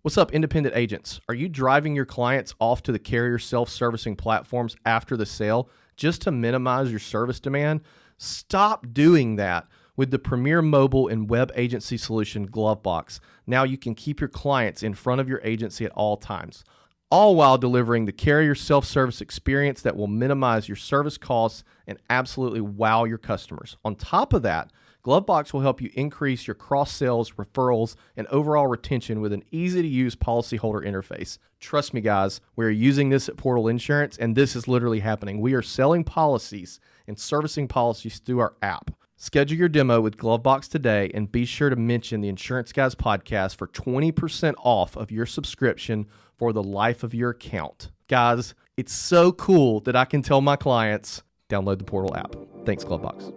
What's up, independent agents? Are you driving your clients off to the carrier self-servicing platforms after the sale just to minimize your service demand? Stop doing that with the premier mobile and web agency solution, GloveBox. Now you can keep your clients in front of your agency at all times, all while delivering the carrier self-service experience that will minimize your service costs and absolutely wow your customers. On top of that, GloveBox will help you increase your cross-sales, referrals, and overall retention with an easy-to-use policyholder interface. Trust me, guys, we're using this at Portal Insurance, and this is literally happening. We are selling policies and servicing policies through our app. Schedule your demo with GloveBox today, and be sure to mention the Insurance Guys podcast for 20% off of your subscription for the life of your account. Guys, it's so cool that I can tell my clients, download the Portal app. Thanks, GloveBox.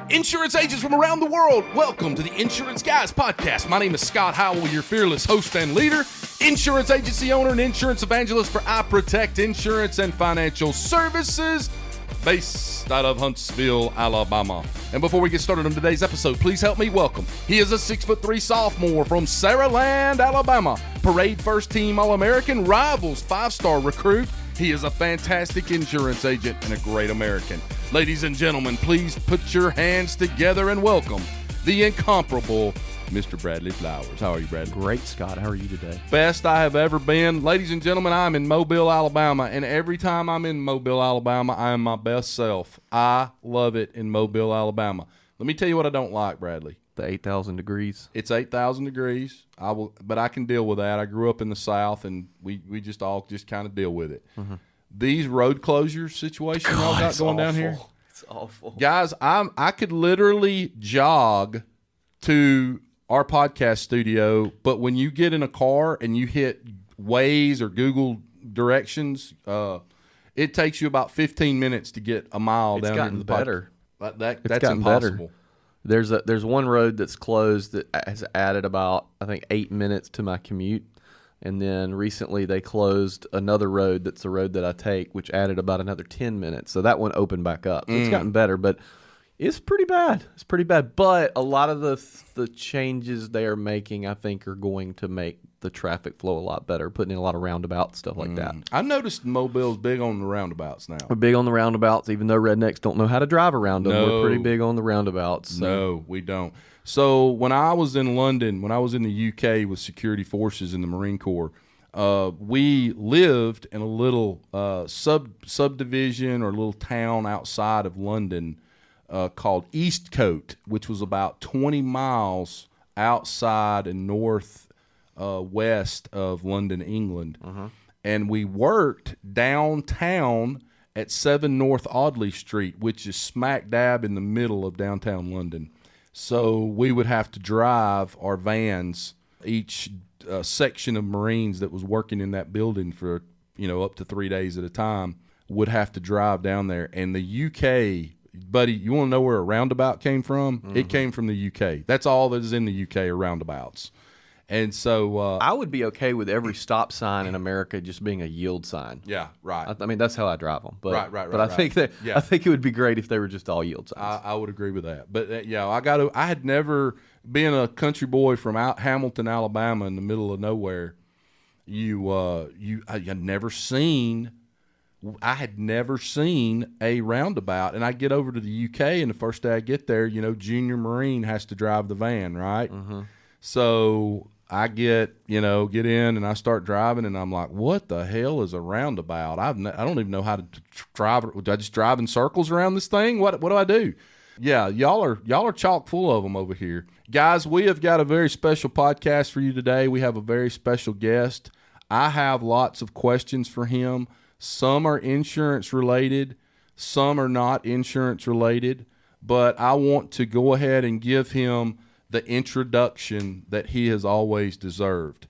Insurance agents from around the world, welcome to the Insurance Guys podcast. My name is Scott Howell, your fearless host and leader, insurance agency owner and insurance evangelist for I Protect Insurance and Financial Services, based out of Huntsville, Alabama. And before we get started on today's episode, please help me welcome. He is a 6'3" sophomore from Saraland, Alabama, parade first team All-American, Rivals 5-star recruit. He is a fantastic insurance agent and a great American. Ladies and gentlemen, please put your hands together and welcome the incomparable Mr. Bradley Flowers. How are you, Bradley? Great, Scott. How are you today? Best I have ever been. Ladies and gentlemen, I'm in Mobile, Alabama, and every time I'm in Mobile, Alabama, I am my best self. I love it in Mobile, Alabama. Let me tell you what I don't like, Bradley. The 8,000 degrees. It's 8,000 degrees. But I can deal with that. I grew up in the South, and we just all kind of deal with it. Mm-hmm. These road closure situations y'all got going down here. It's awful. Guys, I could literally jog to our podcast studio, but when you get in a car and you hit Waze or Google directions, it takes you about 15 minutes to get a mile down here. It's gotten better. That's impossible. Better. There's one road that's closed that has added about, I think, 8 minutes to my commute. And then recently they closed another road that's the road that I take, which added about another 10 minutes. So that one opened back up. So it's gotten better, but it's pretty bad. It's pretty bad. But a lot of the changes they are making, I think, are going to make the traffic flow a lot better, putting in a lot of roundabouts, stuff like that. I noticed Mobile's big on the roundabouts now. We're big on the roundabouts, even though rednecks don't know how to drive around them. We're pretty big on the roundabouts. So. No, we don't. So when I was in London, when I was in the UK with security forces in the Marine Corps, we lived in a little subdivision or a little town outside of London called Eastcote, which was about 20 miles outside and west of London, England. Uh-huh. And we worked downtown at 7 North Audley Street, which is smack dab in the middle of downtown London. So we would have to drive our vans, each section of Marines that was working in that building for, up to 3 days at a time would have to drive down there. And the UK, buddy, you want to know where a roundabout came from? Mm-hmm. It came from the UK. That's all that is in the UK are roundabouts. And so I would be okay with every stop sign in America just being a yield sign. Yeah, right. I mean, that's how I drive them. But, right. But I think I think it would be great if they were just all yield signs. I would agree with that. But I had never been a country boy from Hamilton, Alabama, in the middle of nowhere. I had never seen a roundabout, and I get over to the UK, and the first day I get there, Junior Marine has to drive the van, right? Mm-hmm. So I get in and I start driving, and I'm like, what the hell is a roundabout? I don't even know how to drive. Do I just drive in circles around this thing? What do I do? Yeah, y'all are chock full of them over here. Guys, we have got a very special podcast for you today. We have a very special guest. I have lots of questions for him. Some are insurance related, some are not insurance related, but I want to go ahead and give him the introduction that he has always deserved.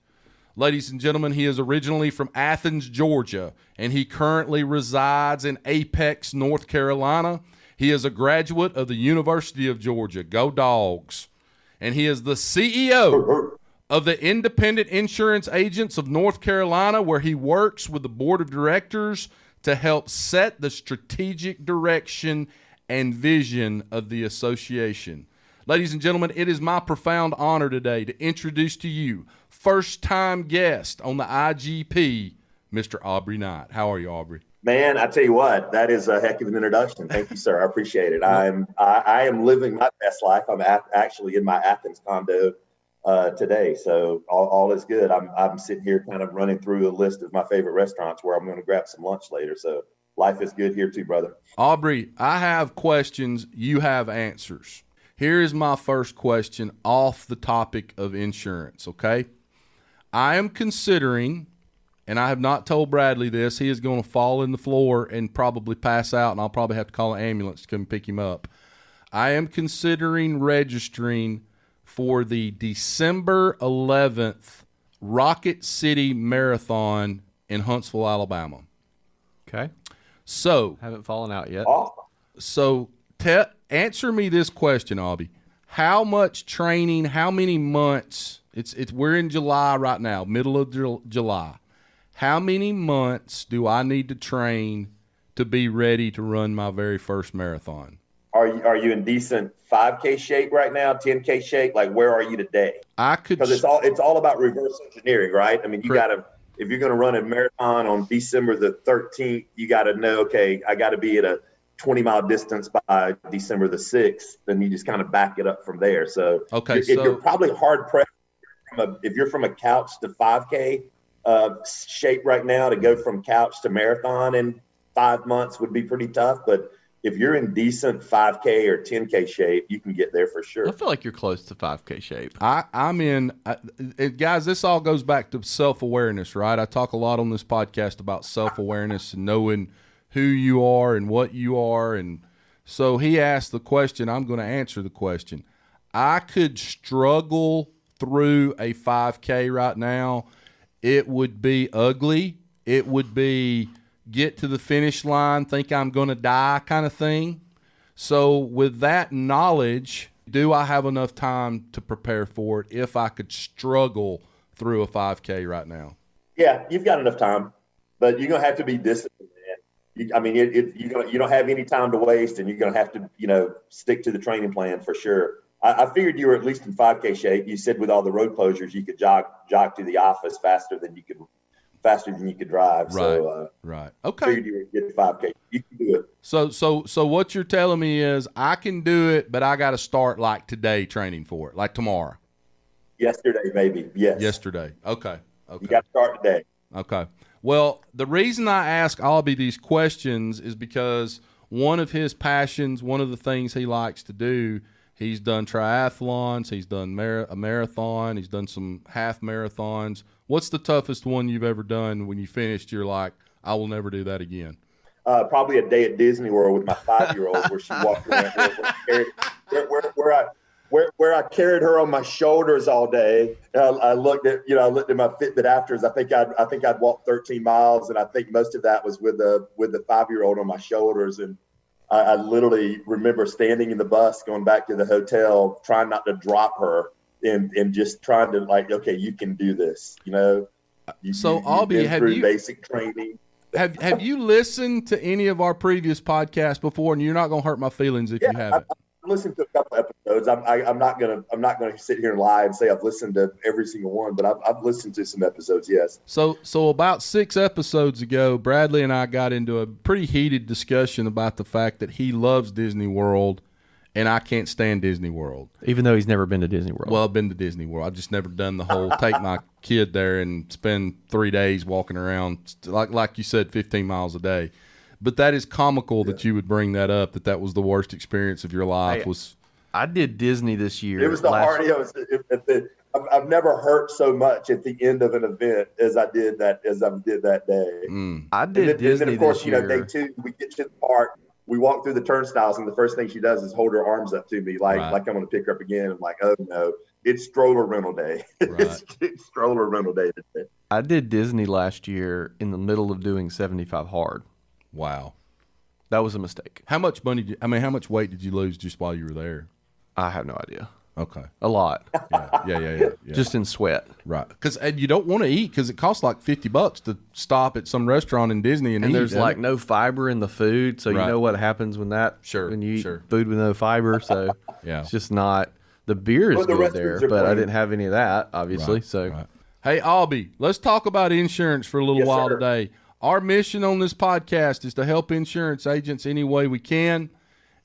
Ladies and gentlemen, he is originally from Athens, Georgia, and he currently resides in Apex, North Carolina. He is a graduate of the University of Georgia. Go Dogs. And he is the CEO of the Independent Insurance Agents of North Carolina, where he works with the board of directors to help set the strategic direction and vision of the association. Ladies and gentlemen, it is my profound honor today to introduce to you first-time guest on the IGP, Mr. Aubie Knight. How are you, Aubie? Man, I tell you what, that is a heck of an introduction. Thank you, sir. I appreciate it. I am living my best life. I'm actually in my Athens condo today, so all is good. I'm sitting here kind of running through a list of my favorite restaurants where I'm going to grab some lunch later. So life is good here too, brother. Aubie, I have questions. You have answers. Here is my first question off the topic of insurance, okay? I am considering, and I have not told Bradley this, he is going to fall in the floor and probably pass out, and I'll probably have to call an ambulance to come pick him up. I am considering registering for the December 11th Rocket City Marathon in Huntsville, Alabama. Okay. So, haven't fallen out yet. So, answer me this question, Aubie. How much training, how many months, we're in July right now, middle of July. How many months do I need to train to be ready to run my very first marathon? Are you in decent 5K shape right now, 10K shape? Like, where are you today? Because it's all about reverse engineering, right? I mean, you got to, if you're going to run a marathon on December the 13th, you got to know, okay, I got to be at a 20-mile distance by December the 6th. Then you just kind of back it up from there. So, if you're probably hard pressed, if you're from a couch to 5K shape right now, to go from couch to marathon in 5 months would be pretty tough. But if you're in decent 5K or 10K shape, you can get there for sure. I feel like you're close to 5K shape. I'm in, guys, this all goes back to self-awareness, right? I talk a lot on this podcast about self-awareness and knowing who you are and what you are. And so he asked the question, I'm going to answer the question. I could struggle through a 5K right now. It would be ugly. It would be get to the finish line, think I'm going to die kind of thing. So with that knowledge, do I have enough time to prepare for it if I could struggle through a 5K right now? Yeah, you've got enough time, but you're going to have to be disciplined, man. You don't have any time to waste, and you're going to have to, stick to the training plan for sure. I figured you were at least in 5K shape. You said with all the road closures, you could jog to the office faster than you could drive. Right. Right. Okay. Figured you were getting 5K. You can do it. So what you're telling me is I can do it, but I got to start like today training for it, like tomorrow. Yesterday, maybe. Yes. Yesterday. Okay. You got to start today. Okay. Well, the reason I ask Aubie these questions is because one of his passions, one of the things he likes to do, he's done triathlons, he's done a marathon, he's done some half marathons. What's the toughest one you've ever done when you finished? You're like, I will never do that again. Probably a day at Disney World with my 5-year-old, where she walked around, where I carried her on my shoulders all day. I looked at my Fitbit afterwards. I think I'd walked 13 miles, and I think most of that was with the 5-year-old on my shoulders. And I literally remember standing in the bus, going back to the hotel, trying not to drop her. And just trying to okay, you can do this, Aubie, have you basic training? Have you listened to any of our previous podcasts before? And you're not going to hurt my feelings if you haven't. I've listened to a couple episodes. I'm not gonna sit here and lie and say I've listened to every single one, but I've listened to some episodes. Yes. So about 6 episodes ago, Bradley and I got into a pretty heated discussion about the fact that he loves Disney World. And I can't stand Disney World. Even though he's never been to Disney World. Well, I've been to Disney World. I've just never done the whole take my kid there and spend 3 days walking around, like you said, 15 miles a day. But that is comical that you would bring that up, that was the worst experience of your life. I did Disney this year. It was the hardest. I've never hurt so much at the end of an event as I did that day. I did Disney and of course, this year. Day 2, we get to the park. We walk through the turnstiles, and the first thing she does is hold her arms up to me, like I'm going to pick her up again. I'm like, oh no, it's stroller rental day. Right. It's stroller rental day today. I did Disney last year in the middle of doing 75 hard. Wow, that was a mistake. How much weight did you lose just while you were there? I have no idea. Okay. A lot. Yeah. Just in sweat. Right. And you don't want to eat because it costs like $50 to stop at some restaurant in Disney and eat. There's like no fiber in the food, so you know what happens when you eat food with no fiber. So it's just not. The beer is good there, but I didn't have any of that, obviously. Right. Hey, Aubie, let's talk about insurance for a little while today. Our mission on this podcast is to help insurance agents any way we can,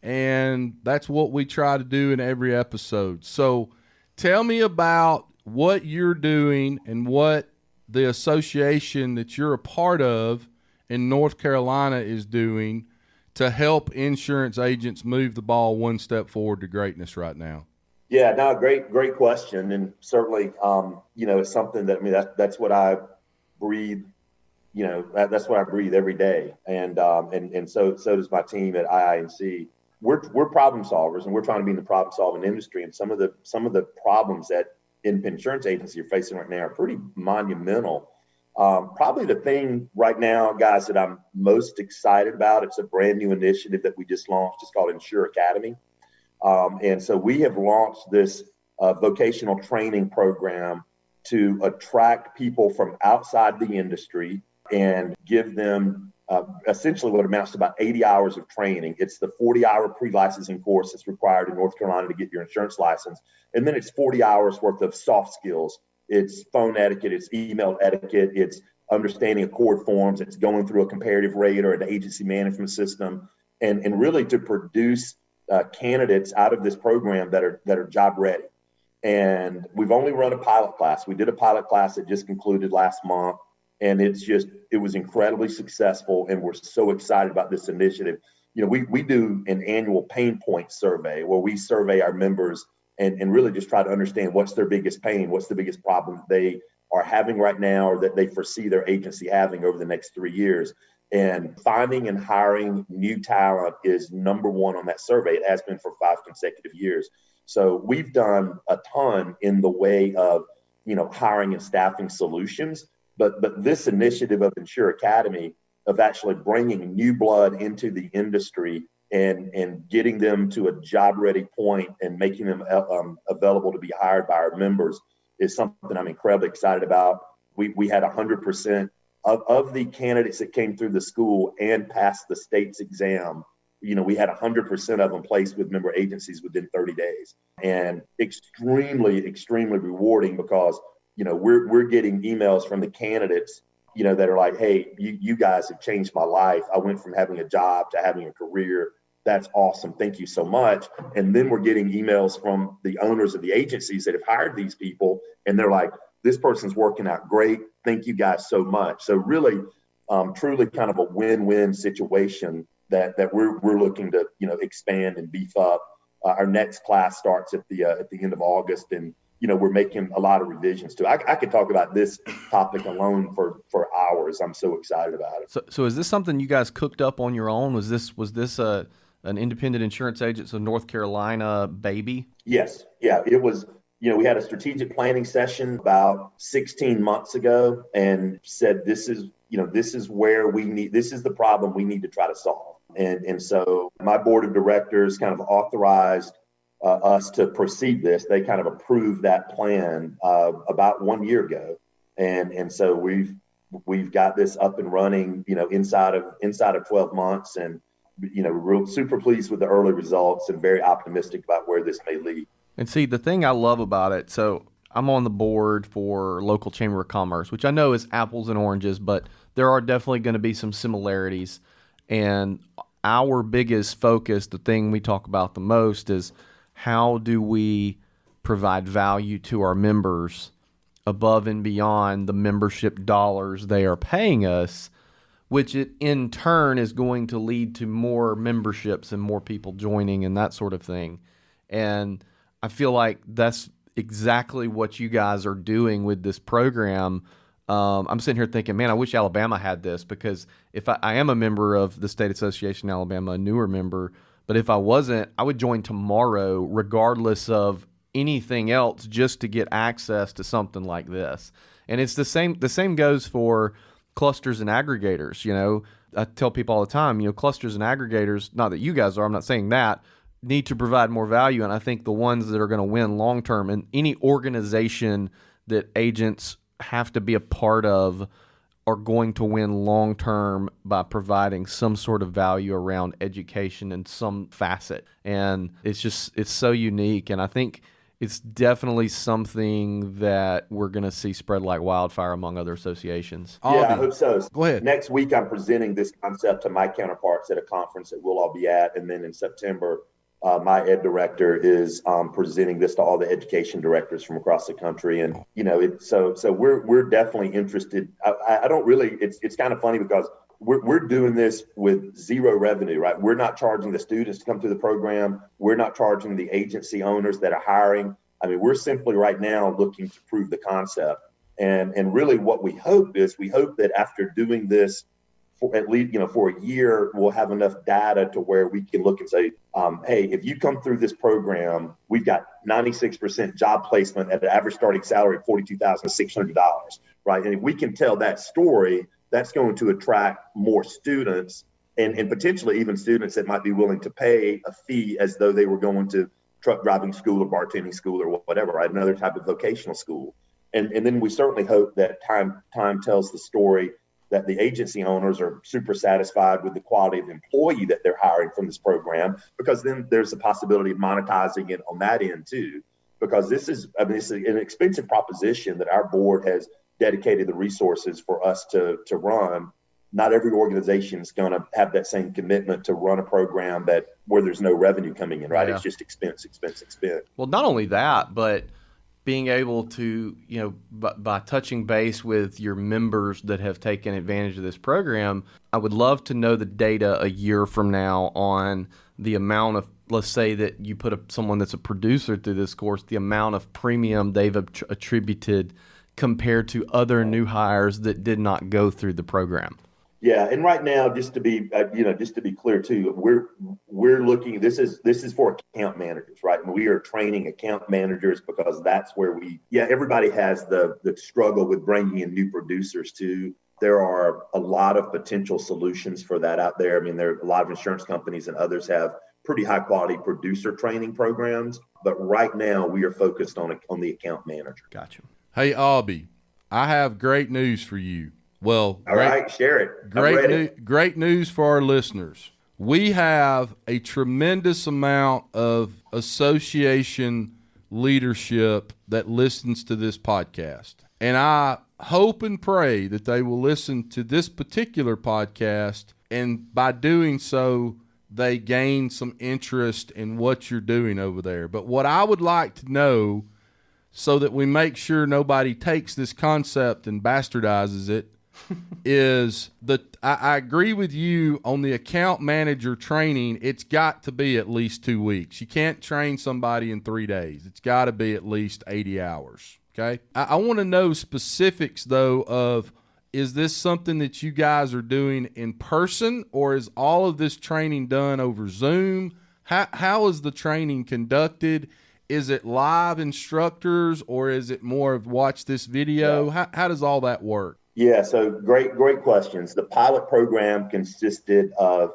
and that's what we try to do in every episode. So tell me about what you're doing and what the association that you're a part of in North Carolina is doing to help insurance agents move the ball one step forward to greatness right now. Yeah, no, great question. And certainly, it's something that, that's what I breathe, that's what I breathe every day. And so does my team at IINC. We're problem solvers, and we're trying to be in the problem solving industry. And some of the problems that insurance agencies are facing right now are pretty monumental. Probably the thing right now, guys, that I'm most excited about, it's a brand new initiative that we just launched. It's called Insure Academy. And so we have launched this vocational training program to attract people from outside the industry and give them essentially what amounts to about 80 hours of training. It's the 40-hour pre-licensing course that's required in North Carolina to get your insurance license. And then it's 40 hours worth of soft skills. It's phone etiquette, it's email etiquette, it's understanding accord forms, it's going through a comparative rate or an agency management system, and really to produce candidates out of this program that are job ready. And we've only run a pilot class. We did a pilot class that just concluded last month, and it was incredibly successful, and we're so excited about this initiative. We do an annual pain point survey where we survey our members and really just try to understand what's their biggest pain, what's the biggest problem they are having right now or that they foresee their agency having over the next 3 years. And finding and hiring new talent is number one on that survey. It has been for 5 consecutive years. So we've done a ton in the way of, hiring and staffing solutions. But this initiative of Insure Academy, of actually bringing new blood into the industry and getting them to a job-ready point and making them available to be hired by our members, is something I'm incredibly excited about. We had 100% of the candidates that came through the school and passed the state's exam. We had 100% of them placed with member agencies within 30 days, and extremely, extremely rewarding because, we're getting emails from the candidates, that are like, hey, you guys have changed my life. I went from having a job to having a career. That's awesome. Thank you so much. And then we're getting emails from the owners of the agencies that have hired these people, and they're like, this person's working out great. Thank you guys so much. So really, truly kind of a win-win situation that we're looking to, expand and beef up. Our next class starts at the end of August, and, we're making a lot of revisions to it. I could talk about this topic alone for hours. I'm so excited about it. So is this something you guys cooked up on your own? Was this an independent insurance agents of North Carolina baby? Yes. Yeah, it was. We had a strategic planning session about 16 months ago and said, this is the problem we need to try to solve. And so my board of directors kind of authorized us to proceed this. They kind of approved that plan about 1 year ago. And so we've got this up and running, inside of 12 months, and, we're super pleased with the early results and very optimistic about where this may lead. And see, the thing I love about it, so I'm on the board for local chamber of commerce, which I know is apples and oranges, but there are definitely going to be some similarities. And our biggest focus, the thing we talk about the most, is how do we provide value to our members above and beyond the membership dollars they are paying us, which it in turn is going to lead to more memberships and more people joining and that sort of thing. And I feel like that's exactly what you guys are doing with this program. I'm sitting here thinking, man, I wish Alabama had this, because if I am a member of the State Association of Alabama, a newer member, but if I wasn't, I would join tomorrow regardless of anything else just to get access to something like this. And it's the same goes for clusters and aggregators. I tell people all the time, clusters and aggregators, not that you guys are, I'm not saying that, need to provide more value. And I think the ones that are going to win long term, and any organization that agents have to be a part of, are going to win long term by providing some sort of value around education in some facet. And it's so unique. And I think it's definitely something that we're going to see spread like wildfire among other associations. Yeah, I hope so. Go ahead. Next week, I'm presenting this concept to my counterparts at a conference that we'll all be at. And then in September, my ed director is presenting this to all the education directors from across the country. And, so we're definitely interested. I don't really, it's kind of funny because we're doing this with zero revenue, right? We're not charging the students to come through the program. We're not charging the agency owners that are hiring. I mean, we're simply right now looking to prove the concept. And really what we hope that after doing this for at least, for a year, we'll have enough data to where we can look and say, hey, if you come through this program, we've got 96% job placement at an average starting salary of $42,600, right? And if we can tell that story, that's going to attract more students and potentially even students that might be willing to pay a fee as though they were going to truck driving school or bartending school or whatever, right? Another type of vocational school. And then we certainly hope that time tells the story that the agency owners are super satisfied with the quality of employee that they're hiring from this program, because then there's a possibility of monetizing it on that end too. Because this is an expensive proposition that our board has dedicated the resources for us to run. Not every organization is going to have that same commitment to run a program where there's no revenue coming in, right? Yeah. It's just expense. Well, not only that, but being able to, by touching base with your members that have taken advantage of this program, I would love to know the data a year from now on the amount of, let's say that you put someone that's a producer through this course, the amount of premium they've attributed compared to other new hires that did not go through the program. Yeah, and right now, just to be clear too, we're looking. This is for account managers, right? And we are training account managers because that's where everybody has the struggle with bringing in new producers too. There are a lot of potential solutions for that out there. I mean, there are a lot of insurance companies and others have pretty high quality producer training programs, but right now we are focused on the account manager. Gotcha. Hey, Aubie, I have great news for you. Well, all right, share it. Great news for our listeners. We have a tremendous amount of association leadership that listens to this podcast. And I hope and pray that they will listen to this particular podcast, and by doing so, they gain some interest in what you're doing over there. But what I would like to know, so that we make sure nobody takes this concept and bastardizes it, is that I agree with you on the account manager training. It's got to be at least 2 weeks. You can't train somebody in 3 days. It's got to be at least 80 hours. Okay. I want to know specifics though of, is this something that you guys are doing in person, or is all of this training done over Zoom? How is the training conducted? Is it live instructors, or is it more of watch this video? Yeah. How does all that work? Yeah, so great questions. The pilot program consisted of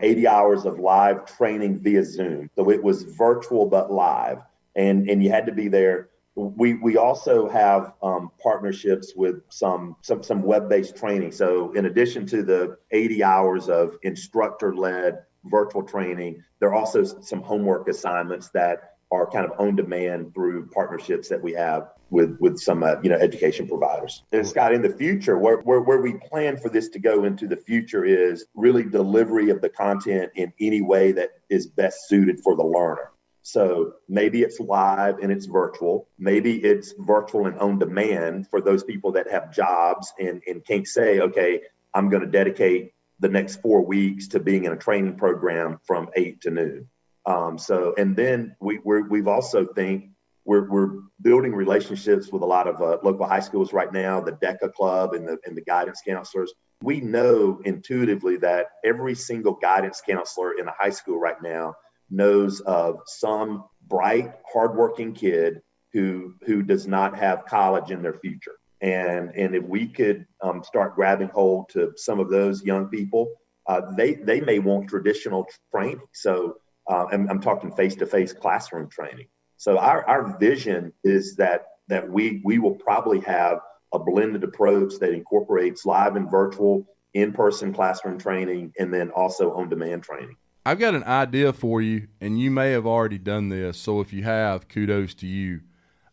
80 hours of live training via Zoom. So it was virtual but live, and you had to be there. We also have partnerships with some web-based training. So in addition to the 80 hours of instructor-led virtual training, there are also some homework assignments that are kind of on demand through partnerships that we have with some education providers. And Scott, in the future, where we plan for this to go into the future is really delivery of the content in any way that is best suited for the learner. So maybe it's live and it's virtual. Maybe it's virtual and on demand for those people that have jobs and can't say, okay, I'm going to dedicate the next 4 weeks to being in a training program from 8 to noon. And then we've also we're building relationships with a lot of local high schools right now, the DECA Club and the guidance counselors. We know intuitively that every single guidance counselor in a high school right now knows of some bright, hardworking kid who does not have college in their future. And if we could start grabbing hold to some of those young people, they may want traditional training. So and I'm talking face-to-face classroom training. So our vision is that we will probably have a blended approach that incorporates live and virtual, in-person classroom training, and then also on-demand training. I've got an idea for you, and you may have already done this. So if you have, kudos to you.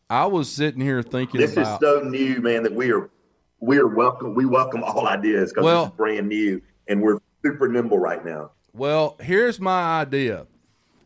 I was sitting here thinking this is so new, man, that we are welcome. We welcome all ideas because this is brand new, and we're super nimble right now. Well, here's my idea.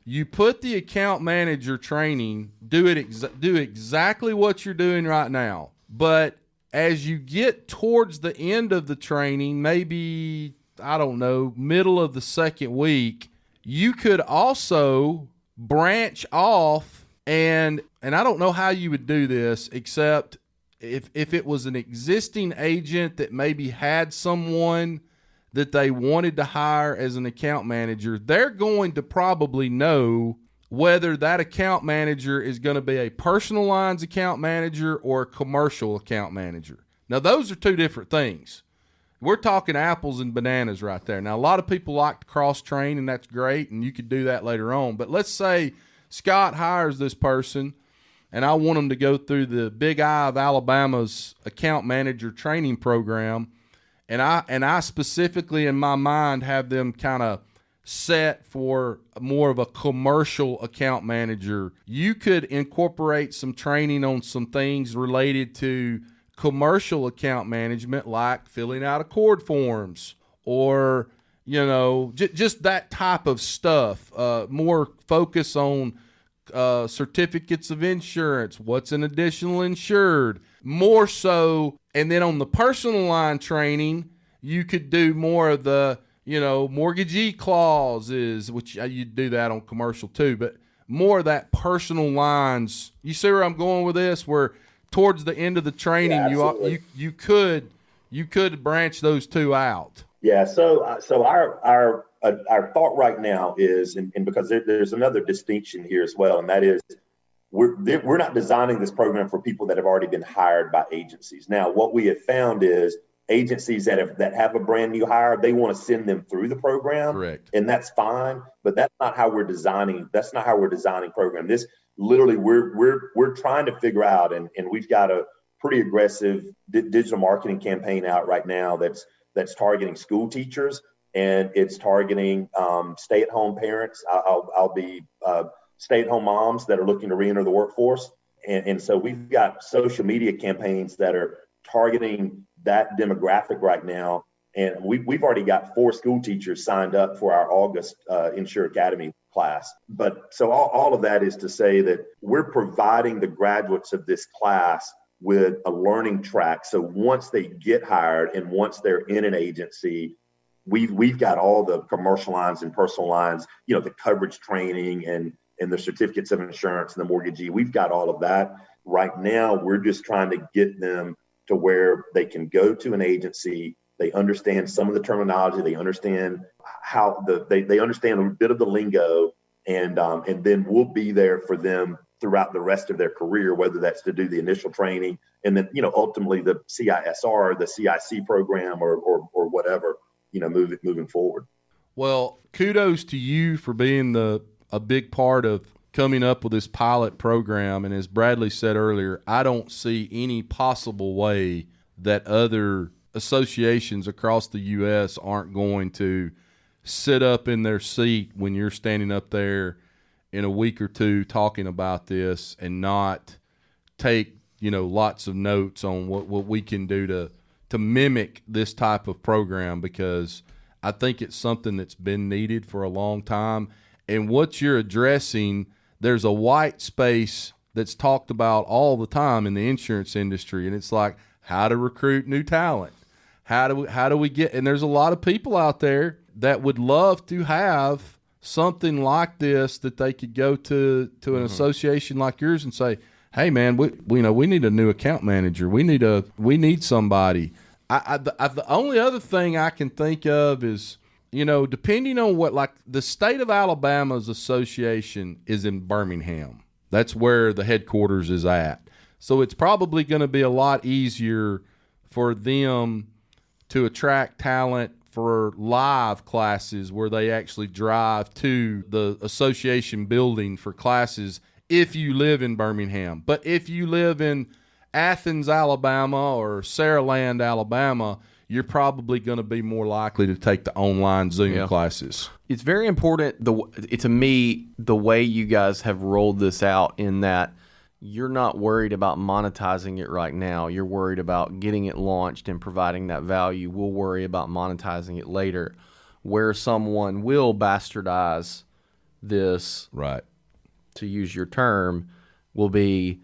You put the account manager training, do exactly what you're doing right now. But as you get towards the end of the training, maybe, I don't know, middle of the second week, you could also branch off and I don't know how you would do this, except if it was an existing agent that maybe had someone that they wanted to hire as an account manager, they're going to probably know whether that account manager is going to be a personal lines account manager or a commercial account manager. Now, those are two different things. We're talking apples and bananas right there. Now, a lot of people like to cross-train, and that's great, and you could do that later on. But let's say Scott hires this person, and I want them to go through the Big I of Alabama's account manager training program, and I specifically in my mind have them kind of set for more of a commercial account manager. You could incorporate some training on some things related to commercial account management, like filling out accord forms or, just that type of stuff. More focus on certificates of insurance, what's an additional insured, more so. And then on the personal line training, you could do more of the, mortgagee clauses, which you do that on commercial too, but more of that personal lines. You see where I'm going with this? Where towards the end of the training, you could branch those two out. Yeah. So our thought right now is, and because there's another distinction here as well, and that is we're not designing this program for people that have already been hired by agencies. Now, what we have found is agencies that have a brand new hire, they want to send them through the program. Correct. And that's fine, but that's not how we're designing. That's not how we're designing program. This literally we're trying to figure out, and we've got a pretty aggressive digital marketing campaign out right now that's targeting school teachers, and it's targeting stay-at-home parents. I'll be stay-at-home moms that are looking to re-enter the workforce. And so we've got social media campaigns that are targeting that demographic right now. And we've already got 4 school teachers signed up for our August Insure Academy class. But so all of that is to say that we're providing the graduates of this class with a learning track. So once they get hired and once they're in an agency, we've got all the commercial lines and personal lines, the coverage training and the certificates of insurance and the mortgagee. We've got all of that. Right now, we're just trying to get them to where they can go to an agency. They understand some of the terminology. They understand how they understand a bit of the lingo, and then we'll be there for them throughout the rest of their career, whether that's to do the initial training and then ultimately the CISR, the CIC program, or whatever moving forward. Well, kudos to you for being a big part of coming up with this pilot program. And as Bradley said earlier, I don't see any possible way that other associations across the U.S. aren't going to sit up in their seat when you're standing up there in a week or two talking about this and not take, lots of notes on what we can do to mimic this type of program, because I think it's something that's been needed for a long time. And what you're addressing, there's a white space that's talked about all the time in the insurance industry, and it's like how to recruit new talent. How do we get, and there's a lot of people out there that would love to have something like this that they could go to an association like yours and say, hey man, we need a new account manager. We need somebody. The only other thing I can think of is, depending on what, like the state of Alabama's association is in Birmingham. That's where the headquarters is at. So it's probably going to be a lot easier for them to attract talent for live classes where they actually drive to the association building for classes if you live in Birmingham. But if you live in Athens, Alabama, or Saraland, Alabama, you're probably going to be more likely to take the online Zoom classes. It's very important, to me, the way you guys have rolled this out, in that you're not worried about monetizing it right now. You're worried about getting it launched and providing that value. We'll worry about monetizing it later. Where someone will bastardize this, right, to use your term, will be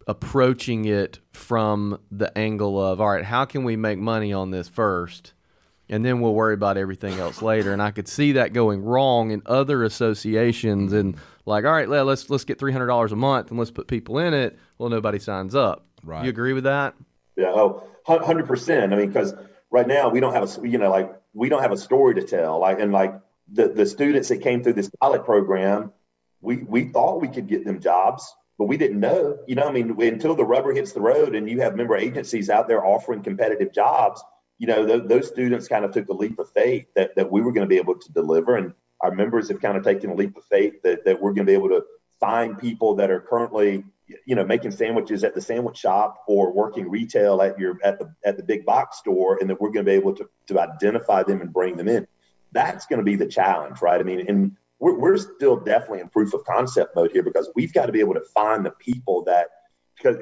approaching it from the angle of, all right, how can we make money on this first, and then we'll worry about everything else later. And I could see that going wrong in other associations, and like, all right, let's get $300 a month and let's put people in it. Well, nobody signs up. Right. You agree with that? Yeah. 100%. I mean, because right now we don't have we don't have a story to tell. The students that came through this pilot program, we thought we could get them jobs, but we didn't know, until the rubber hits the road and you have member agencies out there offering competitive jobs, those students kind of took a leap of faith that we were going to be able to deliver. And our members have kind of taken a leap of faith that we're going to be able to find people that are currently, making sandwiches at the sandwich shop or working retail at the big box store, and that we're going to be able to identify them and bring them in. That's going to be the challenge, right? I mean, and we're still definitely in proof of concept mode here, because we've got to be able to find the people that, because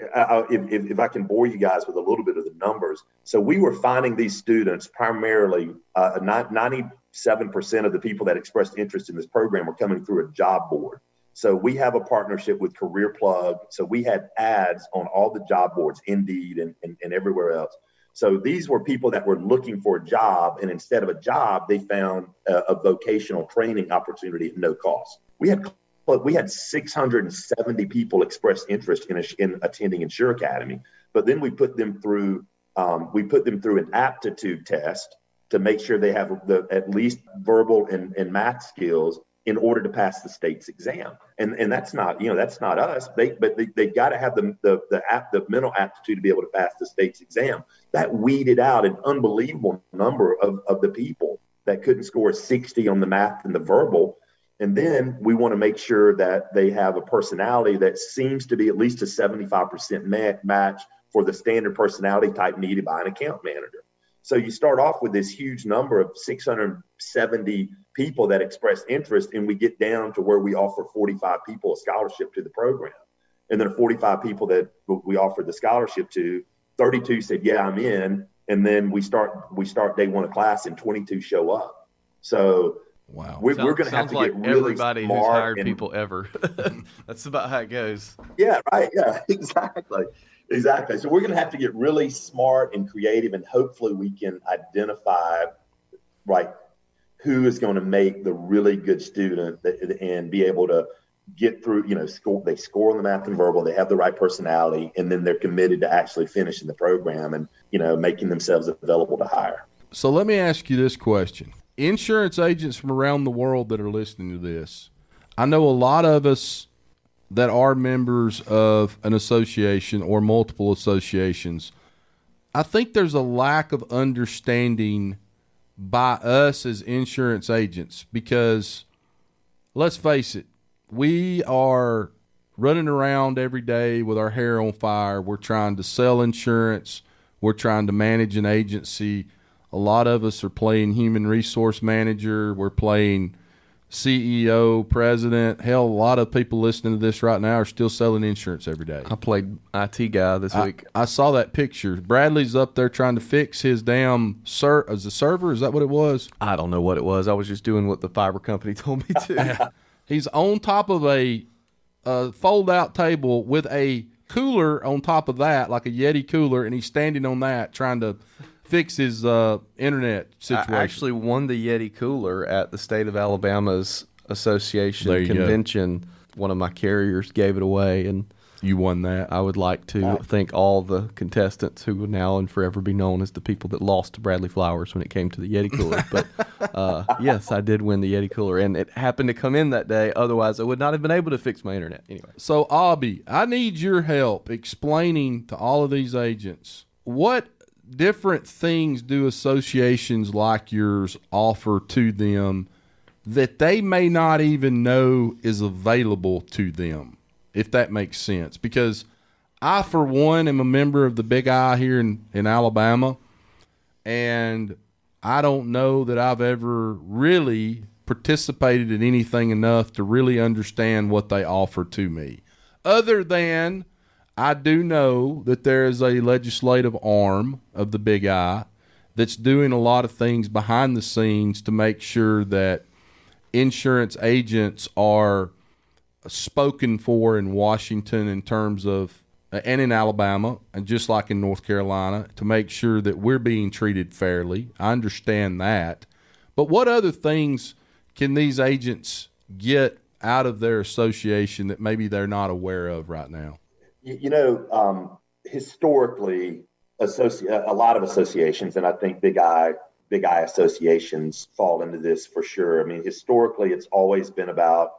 if I can bore you guys with a little bit of the numbers. So we were finding these students primarily, 97% of the people that expressed interest in this program were coming through a job board. So we have a partnership with Career Plug. So we had ads on all the job boards, Indeed and everywhere else. So these were people that were looking for a job, and instead of a job, they found a vocational training opportunity at no cost. We had 670 people express interest in attending Insure Academy, but then we put them through an aptitude test to make sure they have at least verbal and math skills in order to pass the state's exam. And that's not us. They got to have the mental aptitude to be able to pass the state's exam. That weeded out an unbelievable number of the people that couldn't score 60 on the math and the verbal. And then we want to make sure that they have a personality that seems to be at least a 75% match for the standard personality type needed by an account manager. So you start off with this huge number of 670 people that express interest, and we get down to where we offer 45 people a scholarship to the program. And then 45 people that we offered the scholarship to, 32 said, yeah, I'm in. And then we start day one of class and 22 show up. So wow, we're going to have to get really everybody who's smart hired people ever. That's about how it goes. Yeah, right. Yeah, exactly. So we're going to have to get really smart and creative, and hopefully we can identify who is going to make the really good student and be able to get through, they score on the math and verbal, they have the right personality, and then they're committed to actually finishing the program and, making themselves available to hire. So let me ask you this question. Insurance agents from around the world that are listening to this, I know a lot of us that are members of an association or multiple associations. I think there's a lack of understanding by us as insurance agents, because let's face it, we are running around every day with our hair on fire. We're trying to sell insurance. We're trying to manage an agency. A lot of us are playing human resource manager. We're playing CEO, president. Hell, a lot of people listening to this right now are still selling insurance every day. I played IT guy this week. I saw that picture. Bradley's up there trying to fix his damn as a server. Is that what it was? I don't know what it was. I was just doing what the fiber company told me to. He's on top of a fold-out table with a cooler on top of that, like a Yeti cooler, and he's standing on that trying to fix his internet situation. I actually won the Yeti cooler at the state of Alabama's association convention. One of my carriers gave it away, and you won that. I would like to thank all the contestants who will now and forever be known as the people that lost to Bradley Flowers when it came to the Yeti cooler. But yes, I did win the Yeti cooler, and it happened to come in that day. Otherwise, I would not have been able to fix my internet. Anyway. So, Aubie, I need your help explaining to all of these agents, what different things do associations like yours offer to them that they may not even know is available to them, if that makes sense? Because I, for one, am a member of the Big I here in Alabama, and I don't know that I've ever really participated in anything enough to really understand what they offer to me. Other than I do know that there is a legislative arm of the Big I that's doing a lot of things behind the scenes to make sure that insurance agents are spoken for in Washington in terms of, and in Alabama, and just like in North Carolina, to make sure that we're being treated fairly. I understand that. But what other things can these agents get out of their association that maybe they're not aware of right now? Historically, a lot of associations, and I think Big I associations fall into this for sure. I mean, historically, it's always been about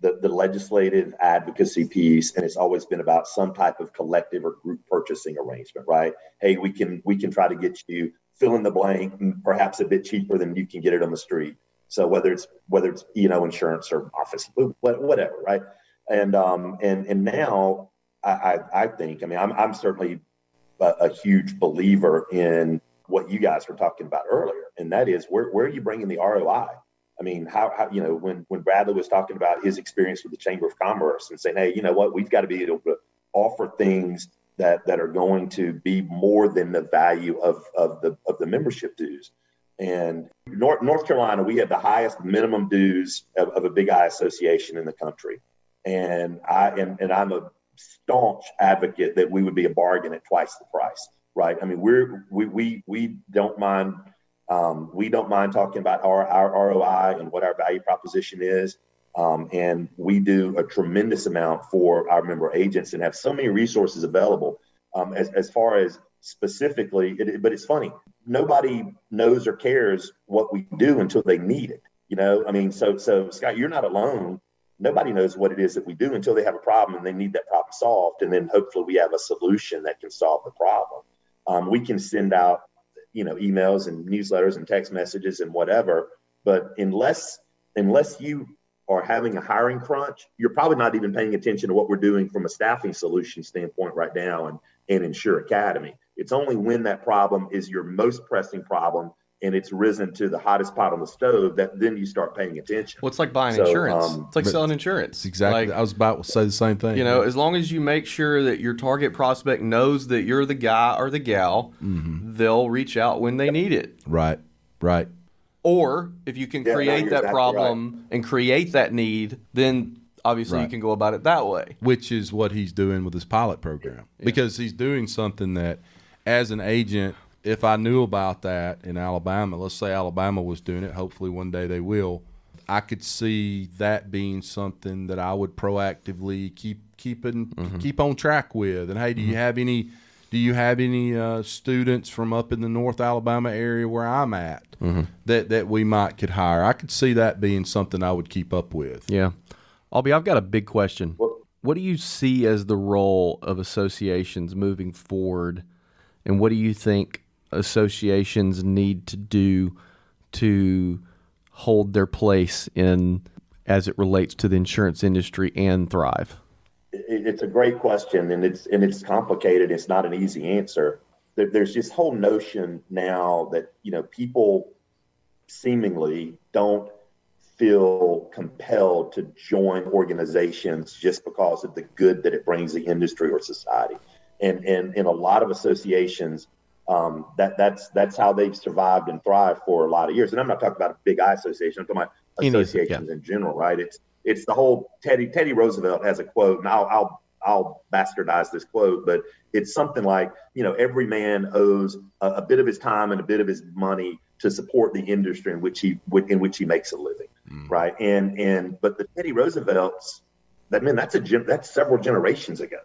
the legislative advocacy piece, and it's always been about some type of collective or group purchasing arrangement, right? Hey, we can try to get you fill in the blank, perhaps a bit cheaper than you can get it on the street. So whether it's insurance or office, whatever, right? And now I think, I mean, I'm certainly a huge believer in what you guys were talking about earlier, and that is where are you bringing the ROI? I mean, how when Bradley was talking about his experience with the Chamber of Commerce and saying, hey, you know what, we've got to be able to offer things that are going to be more than the value of the membership dues. And North Carolina, we have the highest minimum dues of a Big I association in the country, and I'm a staunch advocate that we would be a bargain at twice the price, right? I mean, we don't mind. We don't mind talking about our ROI and what our value proposition is. And we do a tremendous amount for our member agents and have so many resources available as far as specifically. But it's funny. Nobody knows or cares what we do until they need it. I mean, so Scott, you're not alone. Nobody knows what it is that we do until they have a problem and they need that problem solved. And then hopefully we have a solution that can solve the problem. We can send out emails and newsletters and text messages and whatever. But unless you are having a hiring crunch, you're probably not even paying attention to what we're doing from a staffing solution standpoint right now and Insure Academy. It's only when that problem is your most pressing problem and it's risen to the hottest pot on the stove that then you start paying attention. Well, it's like buying insurance. It's like selling insurance. Exactly. I was about to say the same thing. As long as you make sure that your target prospect knows that you're the guy or the gal, they'll reach out when they need it. Right. Or if you can create that problem and create that need, then obviously you can go about it that way. Which is what he's doing with his pilot program. Yeah. Because he's doing something that, as an agent, if I knew about that in Alabama, let's say Alabama was doing it, hopefully one day they will, I could see that being something that I would proactively keep on track with. And hey, do you have any students from up in the North Alabama area where I'm at that we could hire? I could see that being something I would keep up with. Yeah. Aubie, I've got a big question. What do you see as the role of associations moving forward, and what do you think associations need to do to hold their place as it relates to the insurance industry and thrive? It's a great question, and it's complicated. It's not an easy answer. There's this whole notion now that people seemingly don't feel compelled to join organizations just because of the good that it brings the industry or society, and in a lot of associations, that's how they've survived and thrived for a lot of years. And I'm not talking about a Big I association. I'm talking about associations in general, right? It's the whole Teddy Roosevelt has a quote, and I'll bastardize this quote, but it's something like, every man owes a bit of his time and a bit of his money to support the industry in which he makes a living, right? But the Teddy Roosevelts, that's several generations ago.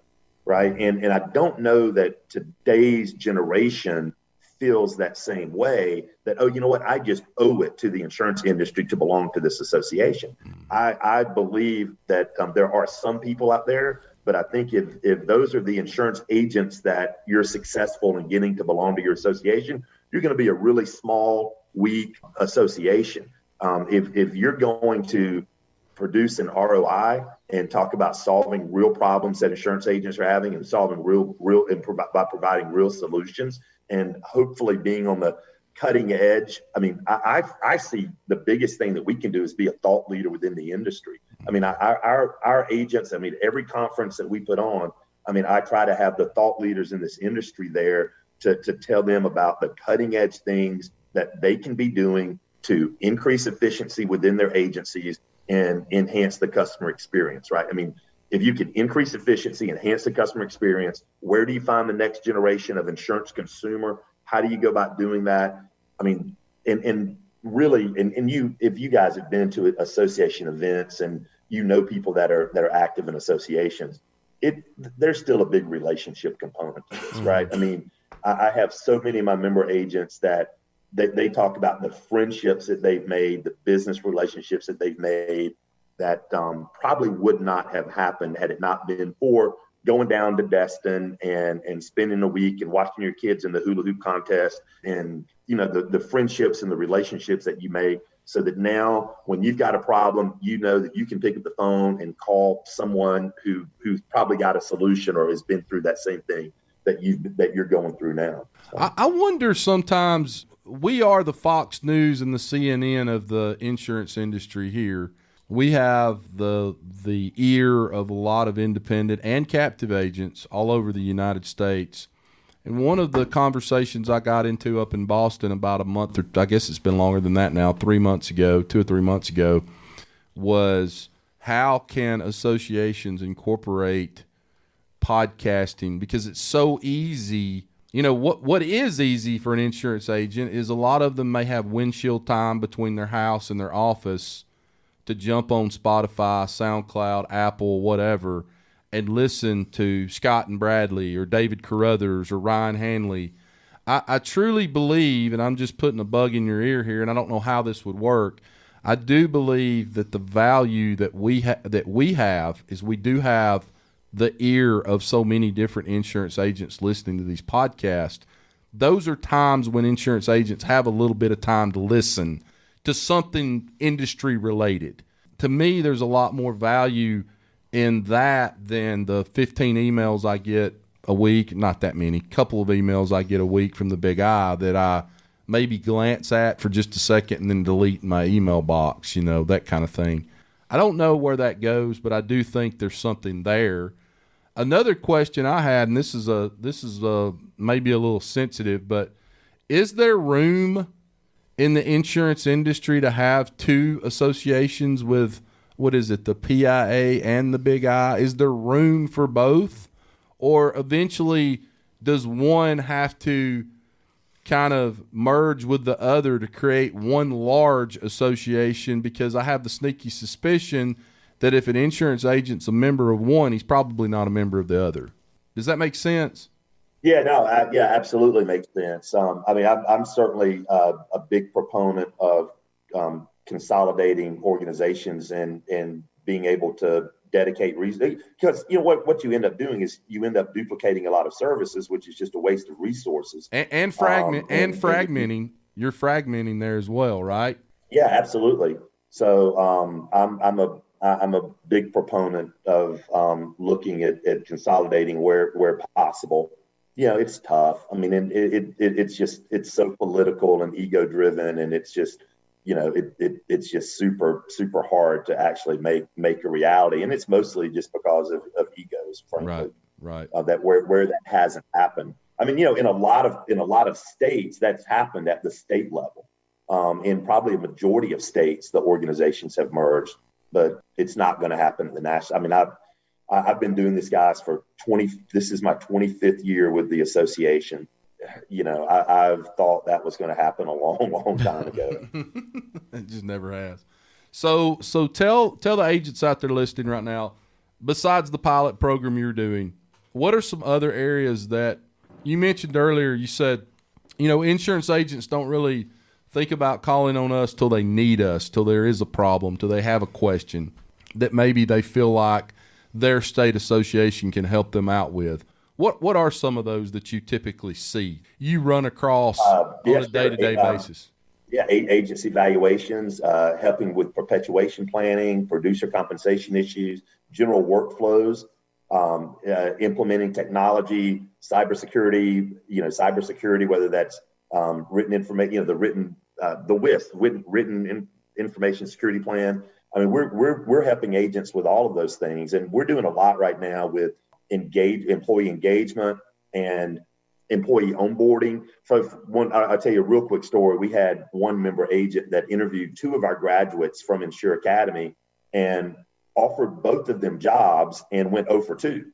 Right. And I don't know that today's generation feels that same way, that, I just owe it to the insurance industry to belong to this association. I believe that there are some people out there, But I think if those are the insurance agents that you're successful in getting to belong to your association, you're going to be a really small, weak association. If you're going to produce an ROI and talk about solving real problems that insurance agents are having and solving by providing real solutions and hopefully being on the cutting edge. I mean, I see the biggest thing that we can do is be a thought leader within the industry. I mean, our agents, I mean, every conference that we put on, I mean, I try to have the thought leaders in this industry there to tell them about the cutting edge things that they can be doing to increase efficiency within their agencies and enhance the customer experience, right? I mean, if you can increase efficiency, enhance the customer experience, where do you find the next generation of insurance consumer? How do you go about doing that? I mean, and really, and you, if you guys have been to association events and you know people that are active in associations, there's still a big relationship component to this, right? I mean, I have so many of my member agents that they talk about the friendships that they've made, the business relationships that they've made that probably would not have happened had it not been for going down to Destin and spending a week and watching your kids in the hula hoop contest and, you know, the friendships and the relationships that you make, so that now when you've got a problem, you know that you can pick up the phone and call someone who's probably got a solution or has been through that same thing that you're going through now. So. I wonder sometimes, we are the Fox News and the CNN of the insurance industry here. We have the ear of a lot of independent and captive agents all over the United States. And one of the conversations I got into up in Boston about a month, or I guess it's been longer than that now, 2 or 3 months ago, was how can associations incorporate podcasting? Because it's so easy. You know, what is easy for an insurance agent is a lot of them may have windshield time between their house and their office to jump on Spotify, SoundCloud, Apple, whatever, and listen to Scott and Bradley or David Carruthers or Ryan Hanley. I truly believe, and I'm just putting a bug in your ear here, and I don't know how this would work, I do believe that the value that we have is we do have the ear of so many different insurance agents listening to these podcasts. Those are times when insurance agents have a little bit of time to listen to something industry related. To me, there's a lot more value in that than the 15 emails I get a week, not that many, couple of emails I get a week from the Big I that I maybe glance at for just a second and then delete in my email box, you know, that kind of thing. I don't know where that goes, but I do think there's something there. Another question I had, and this is maybe a little sensitive, but is there room in the insurance industry to have two associations with, what is it, the PIA and the Big I? Is there room for both? Or eventually does one have to kind of merge with the other to create one large association? Because I have the sneaky suspicion that if an insurance agent's a member of one, he's probably not a member of the other. Does that make sense? Yeah, no, absolutely makes sense. I mean, I'm certainly a big proponent of consolidating organizations and being able to dedicate reason, because you know what you end up doing is you end up duplicating a lot of services, which is just a waste of resources and fragmenting. You're fragmenting there as well, right? Yeah, absolutely. So I'm a big proponent of looking at consolidating where possible. You know, it's tough. I mean, and it's so political and ego driven, and it's just, you know, it's just super hard to actually make a reality, and it's mostly just because of egos, frankly. Right. That where that hasn't happened. I mean, you know, in a lot of states that's happened at the state level. In probably a majority of states, the organizations have merged, but it's not going to happen at the national. I mean, I've been doing this, guys, this is my 25th year with the association. You know, I've thought that was going to happen a long time ago. It just never has. So tell the agents out there listening right now, besides the pilot program you're doing, what are some other areas that you mentioned earlier? You said, you know, insurance agents don't really think about calling on us till they need us, till there is a problem, till they have a question that maybe they feel like their state association can help them out with. What are some of those that you typically see you run across on a day-to-day basis? Yeah, agency valuations, helping with perpetuation planning, producer compensation issues, general workflows, implementing technology, cybersecurity, whether that's written information, the WISP, written information security plan. I mean, we're helping agents with all of those things, and we're doing a lot right now with employee engagement and employee onboarding. So I'll tell you a real quick story. We had one member agent that interviewed 2 of our graduates from Insure Academy and offered both of them jobs and went 0 for 2.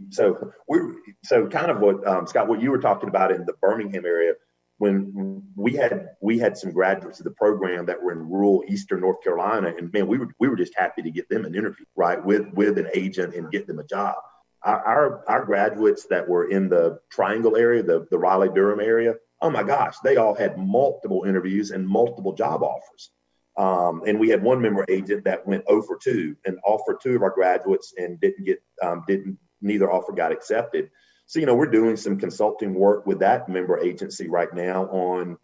So kind of what Scott, what you were talking about in the Birmingham area, when we had some graduates of the program that were in rural Eastern North Carolina, and man, we were just happy to get them an interview, right, with an agent and get them a job. Our graduates that were in the Triangle area, the Raleigh-Durham area, oh my gosh, they all had multiple interviews and multiple job offers. And we had one member agent that went 0 for 2 and offered 2 of our graduates and neither offer got accepted. So, we're doing some consulting work with that member agency right now on,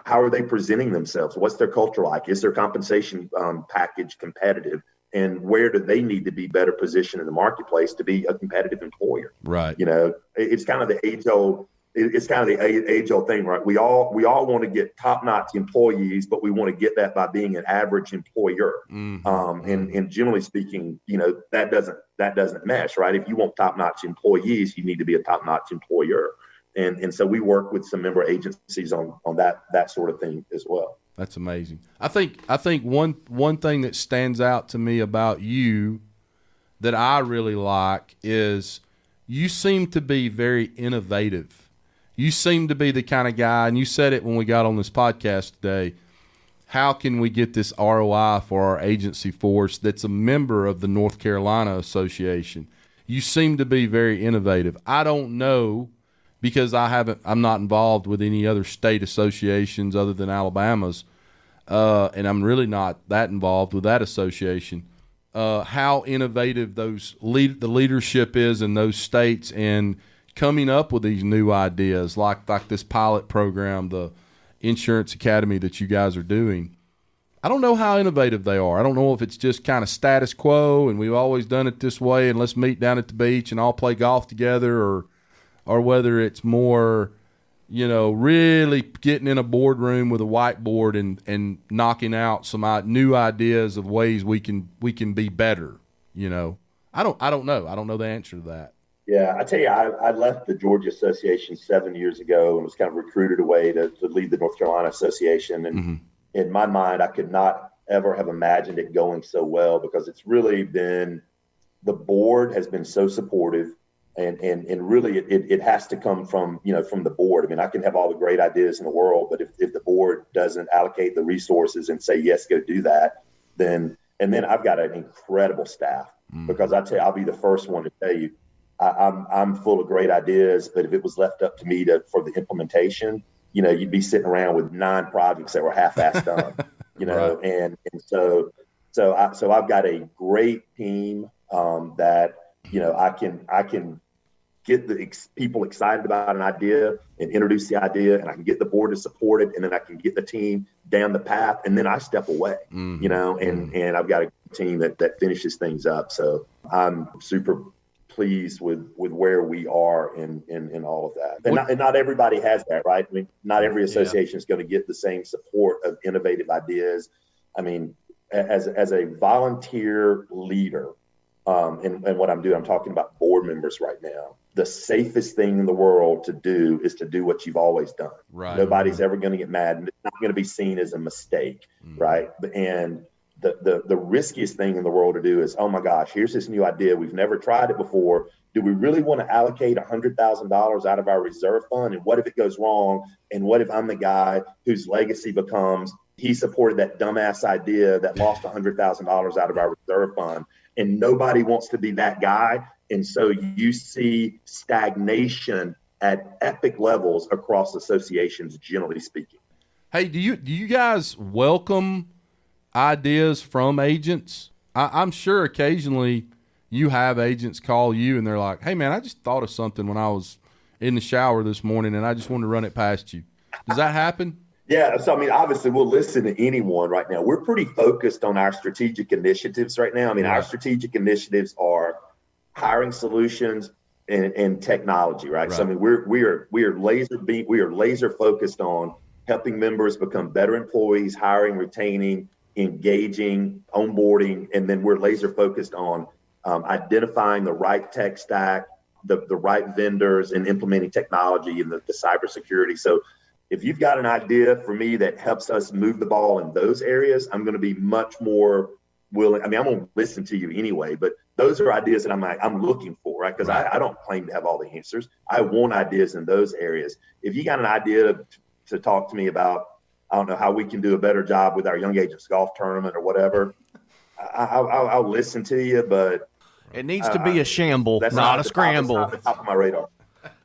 how are they presenting themselves? What's their culture like? Is their compensation package competitive? And where do they need to be better positioned in the marketplace to be a competitive employer? Right. It's kind of the age-old thing, right? We all want to get top-notch employees, but we want to get that by being an average employer. Mm-hmm. And generally speaking, that doesn't mesh, right? If you want top-notch employees, you need to be a top-notch employer. And so we work with some member agencies on that sort of thing as well. That's amazing. I think one thing that stands out to me about you that I really like is you seem to be very innovative. You seem to be the kind of guy, and you said it when we got on this podcast today, how can we get this ROI for our agency force that's a member of the North Carolina Association? You seem to be very innovative. I don't know, because I'm not involved with any other state associations other than Alabama's, and I'm really not that involved with that association. How innovative the leadership is in those states and coming up with these new ideas, like this pilot program, the Insurance Academy that you guys are doing. I don't know how innovative they are. I don't know if it's just kind of status quo and we've always done it this way and let's meet down at the beach and all play golf together, or whether it's more, really getting in a boardroom with a whiteboard and knocking out some new ideas of ways we can be better. I don't know. I don't know the answer to that. Yeah, I tell you, I left the Georgia Association 7 years ago and was kind of recruited away to lead the North Carolina Association. And mm-hmm. In my mind, I could not ever have imagined it going so well, because it's really been, the board has been so supportive. And really it has to come from the board. I mean, I can have all the great ideas in the world, but if the board doesn't allocate the resources and say, yes, go do that, then I've got an incredible staff. Mm-hmm. Because I'll be the first one to tell you, I'm full of great ideas, but if it was left up to me for the implementation, you'd be sitting around with 9 projects that were half-assed done, right. And so I've got a great team that, I can get the people excited about an idea and introduce the idea, and I can get the board to support it, and then I can get the team down the path, and then I step away, mm-hmm. and I've got a team that finishes things up. So I'm super pleased with where we are in all of that. And not everybody has that, right? I mean, not every association is going to get the same support of innovative ideas. I mean, as a volunteer leader, and what I'm doing, I'm talking about board members right now. The safest thing in the world to do is to do what you've always done. Right. Nobody's ever going to get mad, and it's not going to be seen as a mistake, right? And the riskiest thing in the world to do is, oh my gosh, here's this new idea. We've never tried it before. Do we really want to allocate $100,000 out of our reserve fund? And what if it goes wrong? And what if I'm the guy whose legacy becomes, he supported that dumbass idea that lost $100,000 out of our reserve fund? And nobody wants to be that guy. And so you see stagnation at epic levels across associations, generally speaking. Hey, do you guys welcome ideas from agents? I'm sure occasionally you have agents call you and they're like, hey, man, I just thought of something when I was in the shower this morning and I just wanted to run it past you. Does that happen? Yeah. So, I mean, obviously we'll listen to anyone right now. We're pretty focused on our strategic initiatives right now. I mean, Our strategic initiatives are hiring solutions and technology, right? So, I mean, we are laser focused on helping members become better employees, hiring, retaining, engaging, onboarding, and then we're laser focused on identifying the right tech stack, the right vendors, and implementing technology and the cybersecurity. So if you've got an idea for me that helps us move the ball in those areas, I'm going to be much more willing. I mean, I'm going to listen to you anyway, but those are ideas that I'm looking for, right? Because I don't claim to have all the answers. I want ideas in those areas. If you got an idea to talk to me about, I don't know, how we can do a better job with our young agents golf tournament or whatever, I'll listen to you, but it needs to be a shamble, not a scramble. That's not the top of my radar.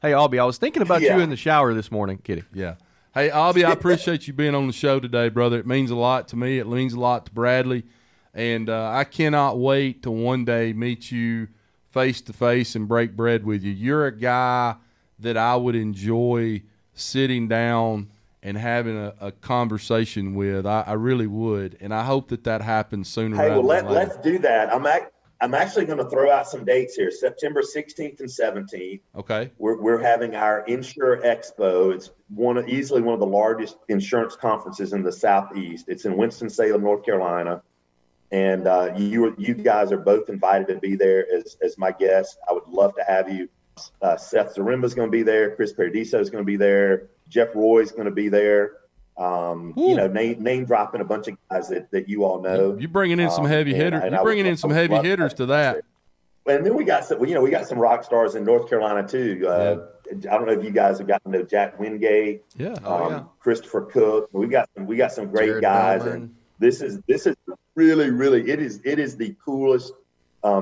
Hey, Aubie, I was thinking about you in the shower this morning. Kidding. Yeah. Hey, Aubie, I appreciate you being on the show today, brother. It means a lot to me. It means a lot to Bradley. And I cannot wait to one day meet you face to face and break bread with you. You're a guy that I would enjoy sitting down and having a conversation with. I really would. And I hope that happens sooner rather than later. Let's do that. I'm actually going to throw out some dates here. September 16th and 17th. Okay. We're having our Insure Expo. It's easily one of the largest insurance conferences in the Southeast. It's in Winston-Salem, North Carolina. And you guys are both invited to be there as my guests. I would love to have you. Seth Zaremba's going to be there. Chris Paradiso is going to be there. Jeff Roy's going to be there. Name dropping a bunch of guys that you all know. You're bringing in some heavy hitters. You're bringing in some heavy hitters to that. And then we got some rock stars in North Carolina too. I don't know if you guys have gotten to know Jack Wingate. Yeah. Christopher Cook. We got some great Jared guys, Bowman. And this is really it is the coolest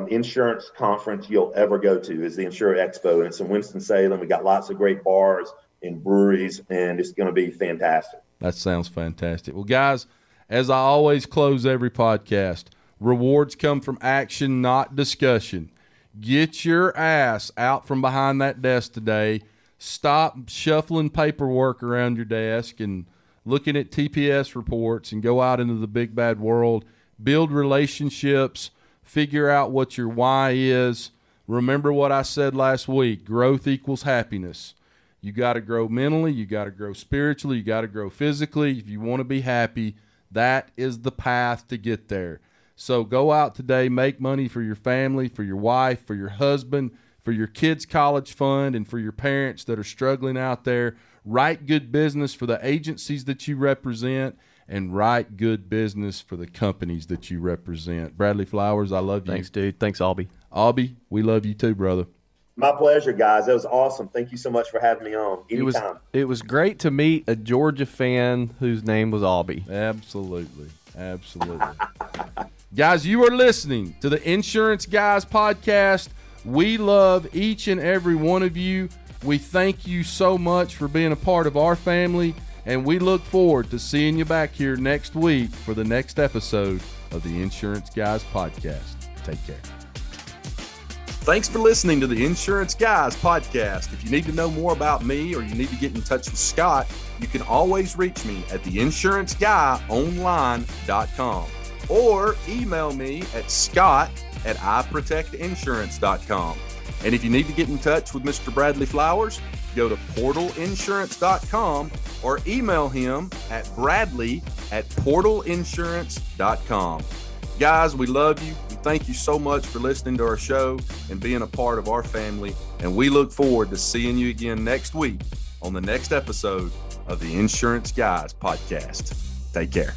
insurance conference you'll ever go to. Is the Insure Expo, and it's in Winston-Salem. We got lots of great bars and breweries, and it's going to be fantastic. That sounds fantastic. Well, guys, as I always close every podcast, rewards come from action, not discussion. Get your ass out from behind that desk today. Stop shuffling paperwork around your desk and looking at TPS reports and go out into the big bad world. Build relationships. Figure out what your why is. Remember what I said last week. Growth equals happiness. You got to grow mentally, you got to grow spiritually, you got to grow physically. If you want to be happy, that is the path to get there. So go out today, make money for your family, for your wife, for your husband, for your kids' college fund, and for your parents that are struggling out there. Write good business for the agencies that you represent, and write good business for the companies that you represent. Bradley Flowers, I love you. Thanks, dude. Thanks, Aubie. Aubie, we love you too, brother. My pleasure, guys. That was awesome. Thank you so much for having me on. Anytime. It was great to meet a Georgia fan whose name was Aubie. Absolutely. Guys, you are listening to the Insurance Guys podcast. We love each and every one of you. We thank you so much for being a part of our family, and we look forward to seeing you back here next week for the next episode of the Insurance Guys podcast. Take care. Thanks for listening to the Insurance Guys podcast. If you need to know more about me or you need to get in touch with Scott, you can always reach me at theinsuranceguyonline.com or email me at scott@iprotectinsurance.com. And if you need to get in touch with Mr. Bradley Flowers, go to portalinsurance.com or email him at bradley@portalinsurance.com. Guys, we love you. We thank you so much for listening to our show and being a part of our family. And we look forward to seeing you again next week on the next episode of the Insurance Guys podcast. Take care.